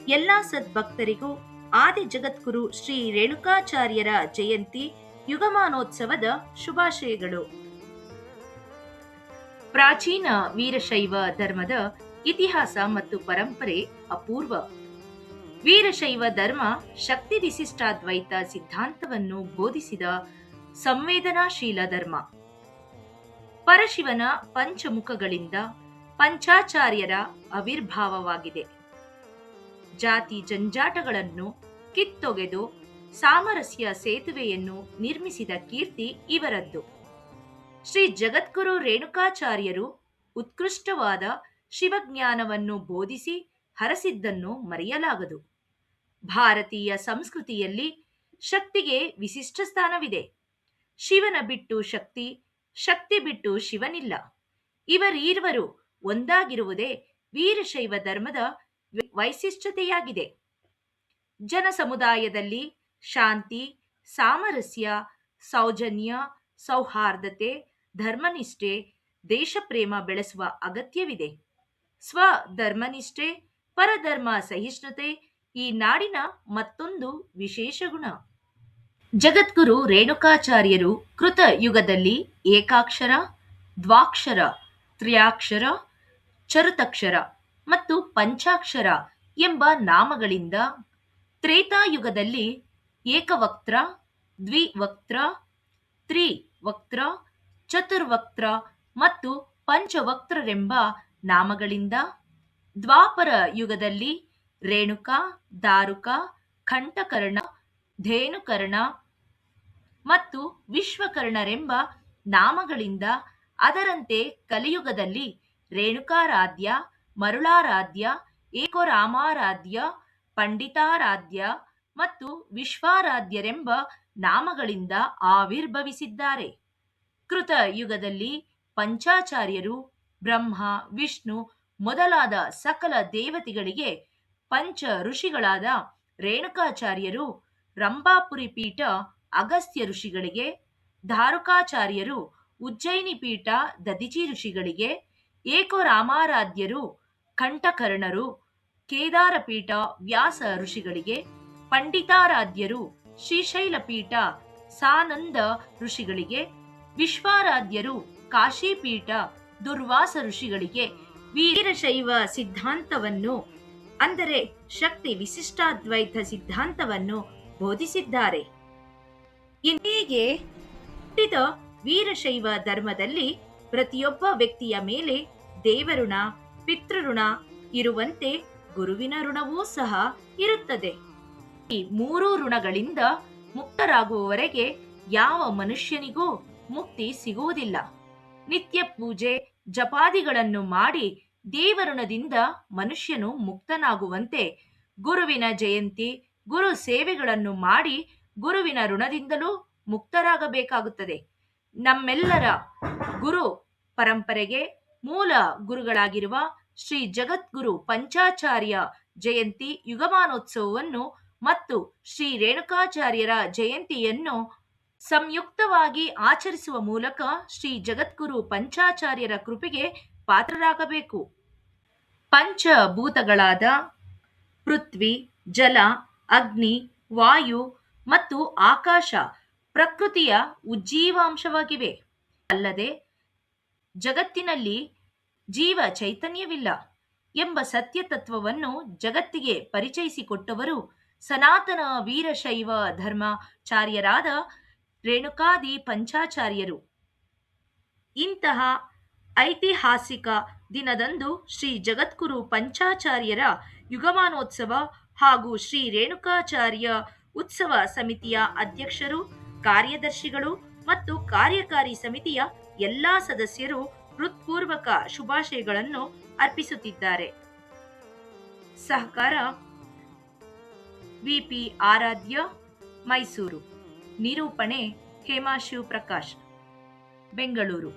ಎಲ್ಲಾ ಸದ್ಭಕ್ತರಿಗೂ ಆದಿ ಜಗದ್ಗುರು ಶ್ರೀ ರೇಣುಕಾಚಾರ್ಯರ ಜಯಂತಿ ಯುಗಮಾನೋತ್ಸವದ ಶುಭಾಶಯಗಳು. ಪ್ರಾಚೀನ ವೀರಶೈವ ಧರ್ಮದ ಇತಿಹಾಸ ಮತ್ತು ಪರಂಪರೆ ಅಪೂರ್ವ. ವೀರಶೈವ ಧರ್ಮ ಶಕ್ತಿ ವಿಶಿಷ್ಟಾದ್ವೈತ ಸಿದ್ಧಾಂತವನ್ನು ಬೋಧಿಸಿದ ಸಂವೇದನಾಶೀಲ ಧರ್ಮ. ಪರಶಿವನ ಪಂಚಮುಖಗಳಿಂದ ಪಂಚಾಚಾರ್ಯರ ಆವಿರ್ಭಾವವಾಗಿದೆ. ಜಾತಿ ಜಂಜಾಟಗಳನ್ನು ಕಿತ್ತೊಗೆದು ಸಾಮರಸ್ಯ ಸೇತುವೆಯನ್ನು ನಿರ್ಮಿಸಿದ ಕೀರ್ತಿ ಇವರದ್ದು. ಶ್ರೀ ಜಗದ್ಗುರು ರೇಣುಕಾಚಾರ್ಯರು ಉತ್ಕೃಷ್ಟವಾದ ಶಿವಜ್ಞಾನವನ್ನು ಬೋಧಿಸಿ ಹರಸಿದ್ದನ್ನು ಮರೆಯಲಾಗದು. ಭಾರತೀಯ ಸಂಸ್ಕೃತಿಯಲ್ಲಿ ಶಕ್ತಿಗೆ ವಿಶಿಷ್ಟ ಸ್ಥಾನವಿದೆ. ಶಿವನ ಬಿಟ್ಟು ಶಕ್ತಿ, ಶಕ್ತಿ ಬಿಟ್ಟು ಶಿವನಿಲ್ಲ. ಇವರೀರ್ವರು ಒಂದಾಗಿರುವುದೇ ವೀರಶೈವ ಧರ್ಮದ ವೈಶಿಷ್ಟ್ಯತೆಯಾಗಿದೆ. ಜನ ಸಮುದಾಯದಲ್ಲಿ ಶಾಂತಿ, ಸಾಮರಸ್ಯ, ಸೌಜನ್ಯ, ಸೌಹಾರ್ದತೆ, ಧರ್ಮನಿಷ್ಠೆ, ದೇಶಪ್ರೇಮ ಬೆಳೆಸುವ ಅಗತ್ಯವಿದೆ. ಸ್ವಧರ್ಮನಿಷ್ಠೆ, ಪರಧರ್ಮ ಸಹಿಷ್ಣುತೆ ಈ ನಾಡಿನ ಮತ್ತೊಂದು ವಿಶೇಷ ಗುಣ. ಜಗದ್ಗುರು ರೇಣುಕಾಚಾರ್ಯರು ಕೃತ ಯುಗದಲ್ಲಿ ಏಕಾಕ್ಷರ, ದ್ವಾಕ್ಷರ, ತ್ರ್ಯಾಕ್ಷರ, ಚರುತಕ್ಷರ ಮತ್ತು ಪಂಚಾಕ್ಷರ ಎಂಬ ನಾಮಗಳಿಂದ, ತ್ರೇತಾಯುಗದಲ್ಲಿ ಏಕವಕ್ತ್ರ, ದ್ವಿವಕ್ತ್ರ, ತ್ರಿವಕ್ತ್ರ, ಚತುರ್ವಕ್ತ್ರ ಮತ್ತು ಪಂಚವಕ್ತ್ರರೆಂಬ ನಾಮಗಳಿಂದ, ದ್ವಾಪರ ಯುಗದಲ್ಲಿ ರೇಣುಕ, ದಾರುಕ, ಕಂಠಕರ್ಣ, ಧೇನುಕರ್ಣ ಮತ್ತು ವಿಶ್ವಕರ್ಣರೆಂಬ ನಾಮಗಳಿಂದ, ಅದರಂತೆ ಕಲಿಯುಗದಲ್ಲಿ ರೇಣುಕಾರಾಧ್ಯ, ಮರುಳಾರಾಧ್ಯ, ಏಕೋರಾಮಾರಾಧ್ಯ, ಪಂಡಿತಾರಾಧ್ಯ ಮತ್ತು ವಿಶ್ವಾರಾಧ್ಯರೆಂಬ ನಾಮಗಳಿಂದ ಆವಿರ್ಭವಿಸಿದ್ದಾರೆ. ಕೃತ ಯುಗದಲ್ಲಿ ಪಂಚಾಚಾರ್ಯರು ಬ್ರಹ್ಮ, ವಿಷ್ಣು ಮೊದಲಾದ ಸಕಲ ದೇವತೆಗಳಿಗೆ ಪಂಚ ಋಷಿಗಳಾದ ರೇಣುಕಾಚಾರ್ಯರು, ರಂಭಾಪುರಿ ಪೀಠ ಅಗಸ್ತ್ಯ ಋಷಿಗಳಿಗೆ, ಧಾರುಕಾಚಾರ್ಯರು ಉಜ್ಜಯಿನಿ ಪೀಠ ದದಿಚಿ ಋಷಿಗಳಿಗೆ, ಏಕೋರಾಮಾರಾಧ್ಯರು ಕಂಠಕರ್ಣರು ಕೇದಾರ ಪೀಠ ವ್ಯಾಸ ಋಷಿಗಳಿಗೆ, ಪಂಡಿತಾರಾಧ್ಯರು ಶ್ರೀಶೈಲ ಪೀಠ ಸಾನಂದ ಋಷಿಗಳಿಗೆ, ವಿಶ್ವಾರಾಧ್ಯರು ಕಾಶಿಪೀಠ ದುರ್ವಾಸ ಋಷಿಗಳಿಗೆ ವೀರಶೈವ ಸಿದ್ಧಾಂತವನ್ನು, ಅಂದರೆ ಶಕ್ತಿ ವಿಶಿಷ್ಟಾದ್ವೈತ ಸಿದ್ಧಾಂತವನ್ನು ಬೋಧಿಸಿದ್ದಾರೆ. ಹೀಗೆ ಹುಟ್ಟಿದ ವೀರಶೈವ ಧರ್ಮದಲ್ಲಿ ಪ್ರತಿಯೊಬ್ಬ ವ್ಯಕ್ತಿಯ ಮೇಲೆ ದೇವಋಣ, ಪಿತೃಋಣ ಇರುವಂತೆ ಗುರುವಿನ ಋಣವೂ ಸಹ ಇರುತ್ತದೆ. ಈ ಮೂರೂ ಋಣಗಳಿಂದ ಮುಕ್ತರಾಗುವವರೆಗೆ ಯಾವ ಮನುಷ್ಯನಿಗೂ ಮುಕ್ತಿ ಸಿಗುವುದಿಲ್ಲ. ನಿತ್ಯ ಪೂಜೆ ಜಪಾದಿಗಳನ್ನು ಮಾಡಿ ದೇವಋಣದಿಂದ ಮನುಷ್ಯನು ಮುಕ್ತನಾಗುವಂತೆ ಗುರುವಿನ ಜಯಂತಿ, ಗುರು ಸೇವೆಗಳನ್ನು ಮಾಡಿ ಗುರುವಿನ ಋಣದಿಂದಲೂ ಮುಕ್ತರಾಗಬೇಕಾಗುತ್ತದೆ. ನಮ್ಮೆಲ್ಲರ ಗುರು ಪರಂಪರೆಗೆ ಮೂಲ ಗುರುಗಳಾಗಿರುವ ಶ್ರೀ ಜಗದ್ಗುರು ಪಂಚಾಚಾರ್ಯ ಜಯಂತಿ ಯುಗಮಾನೋತ್ಸವವನ್ನು ಮತ್ತು ಶ್ರೀ ರೇಣುಕಾಚಾರ್ಯರ ಜಯಂತಿಯನ್ನು ಸಂಯುಕ್ತವಾಗಿ ಆಚರಿಸುವ ಮೂಲಕ ಶ್ರೀ ಜಗದ್ಗುರು ಪಂಚಾಚಾರ್ಯರ ಕೃಪೆಗೆ ಪಾತ್ರರಾಗಬೇಕು. ಪಂಚಭೂತಗಳಾದ ಪೃಥ್ವಿ, ಜಲ, ಅಗ್ನಿ, ವಾಯು ಮತ್ತು ಆಕಾಶ ಪ್ರಕೃತಿಯ ಉಜ್ಜೀವಾಂಶವಾಗಿವೆ. ಅಲ್ಲದೆ ಜಗತ್ತಿನಲ್ಲಿ ಜೀವ ಚೈತನ್ಯವಿಲ್ಲ ಎಂಬ ಸತ್ಯ ತತ್ವವನ್ನು ಜಗತ್ತಿಗೆ ಪರಿಚಯಿಸಿಕೊಟ್ಟವರು ಸನಾತನ ವೀರಶೈವ ಧರ್ಮಾಚಾರ್ಯರಾದ ರೇಣುಕಾದಿ ಪಂಚಾಚಾರ್ಯರು. ಇಂತಹ ಐತಿಹಾಸಿಕ ದಿನದಂದು ಶ್ರೀ ಜಗದ್ಗುರು ಪಂಚಾಚಾರ್ಯರ ಯುಗಮಾನೋತ್ಸವ ಹಾಗೂ ಶ್ರೀ ರೇಣುಕಾಚಾರ್ಯ ಉತ್ಸವ ಸಮಿತಿಯ ಅಧ್ಯಕ್ಷರು, ಕಾರ್ಯದರ್ಶಿಗಳು ಮತ್ತು ಕಾರ್ಯಕಾರಿ ಸಮಿತಿಯ ಎಲ್ಲಾ ಸದಸ್ಯರು ಹೃತ್ಪೂರ್ವಕ ಶುಭಾಶಯಗಳನ್ನು ಅರ್ಪಿಸುತ್ತಿದ್ದಾರೆ. ಸಹಕಾರ ವಿಪಿ ಆರಾಧ್ಯ, ಮೈಸೂರು. ನಿರೂಪಣೆ ಹೇಮಾಶಿವ್ ಪ್ರಕಾಶ್, ಬೆಂಗಳೂರು.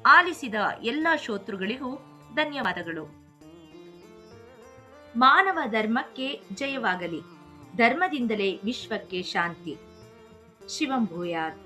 ಆಲಿಸಿದ ಎಲ್ಲ ಶ್ರೋತೃಗಳಿಗೂ ಧನ್ಯವಾದಗಳು. ಮಾನವ ಧರ್ಮಕ್ಕೆ ಜಯವಾಗಲಿ. ಧರ್ಮದಿಂದಲೇ ವಿಶ್ವಕ್ಕೆ ಶಾಂತಿ. ಶಿವಂ ಭೂಯಾತ್.